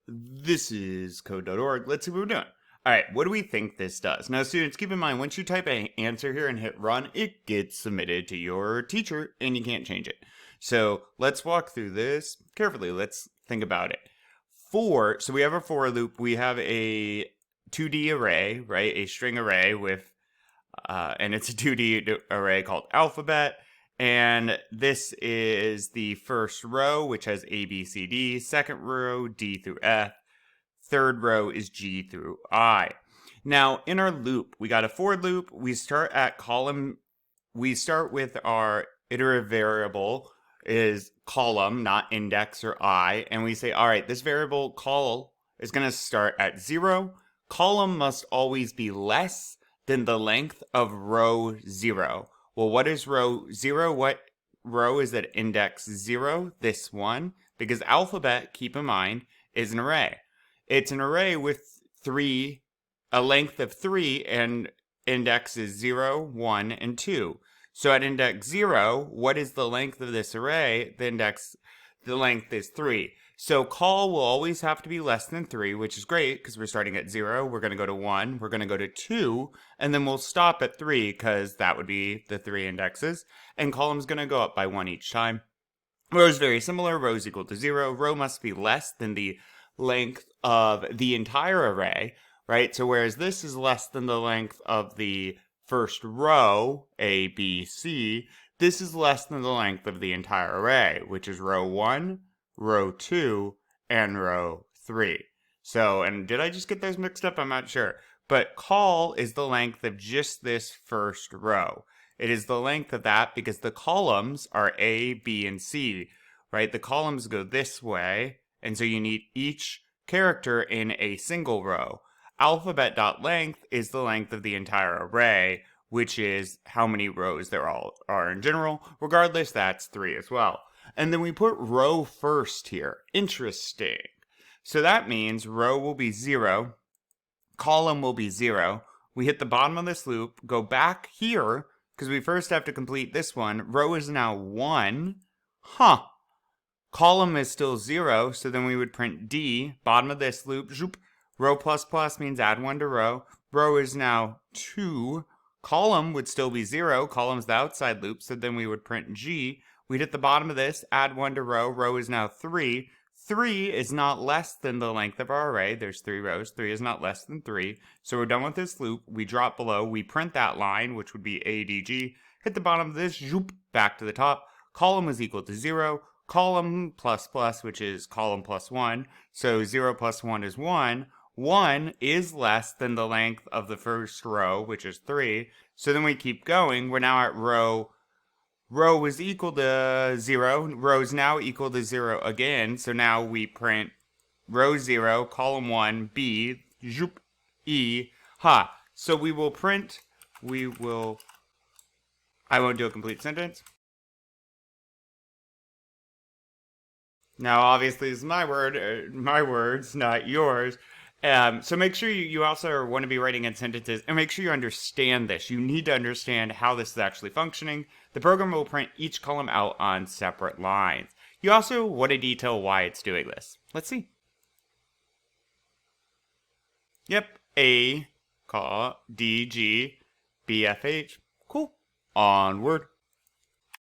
This is code.org. Let's see what we're doing. All right, what do we think this does? Now, students, keep in mind, once you type an answer here and hit run, it gets submitted to your teacher and you can't change it. So let's walk through this carefully. Let's think about it. So we have a for loop. We have a 2D array, right? A string array with, and it's a 2D array called alphabet. And this is the first row, which has A, B, C, D. Second row, D through F. Third row is G through I. Now, in our loop, we got a for loop. We start with our iterative variable is column, not index or I. And we say, all right, this variable call is going to start at 0. Column must always be less than the length of row 0. Well, what is row 0? What row is at index 0? This one. Because alphabet, keep in mind, is an array. It's an array with a length of 3, and index is 0, 1, and 2. So at index 0, what is the length of this array? The length is 3. So call will always have to be less than 3, which is great because we're starting at 0. We're going to go to 1. We're going to go to 2. And then we'll stop at 3 because that would be the 3 indexes. And column's going to go up by 1 each time. Row is very similar. Row is equal to 0. Row must be less than the length of the entire array, right? So whereas this is less than the length of the first row, A, B, C, this is less than the length of the entire array, which is row 1, row 2, and row 3. So, and did I just get those mixed up? I'm not sure. But call is the length of just this first row. It is the length of that because the columns are A, B, and C, right? The columns go this way, and so you need each character in a single row. Alphabet.length is the length of the entire array, which is how many rows there are in general. Regardless, that's 3 as well. And then we put row first here. Interesting. So that means row will be 0, column will be 0. We hit the bottom of this loop, go back here, because we first have to complete this one. Row is now 1. Column is still 0, so then we would print D, bottom of this loop, zoop. Row plus plus means add 1 to row. Row is now 2. Column would still be 0. Column's the outside loop, so then we would print G. We'd hit the bottom of this, add 1 to row. Row is now 3. 3 is not less than the length of our array. There's 3 rows. 3 is not less than 3. So we're done with this loop. We drop below. We print that line, which would be ADG. Hit the bottom of this, zoop, back to the top. Column is equal to 0. Column plus plus, which is column plus 1. So 0 plus 1 is 1. 1 is less than the length of the first row, which is 3. So then we keep going. We're now at row is equal to 0. Row is now equal to 0 again. So now we print row 0, column 1, B, zoop, E, ha. So I won't do a complete sentence. Now, obviously, this is my words, not yours. So make sure you also want to be writing in sentences and make sure you understand this. You need to understand how this is actually functioning. The program will print each column out on separate lines. You also want to detail why it's doing this. Let's see. Yep, A, D, G, B, F, H. Cool. Onward.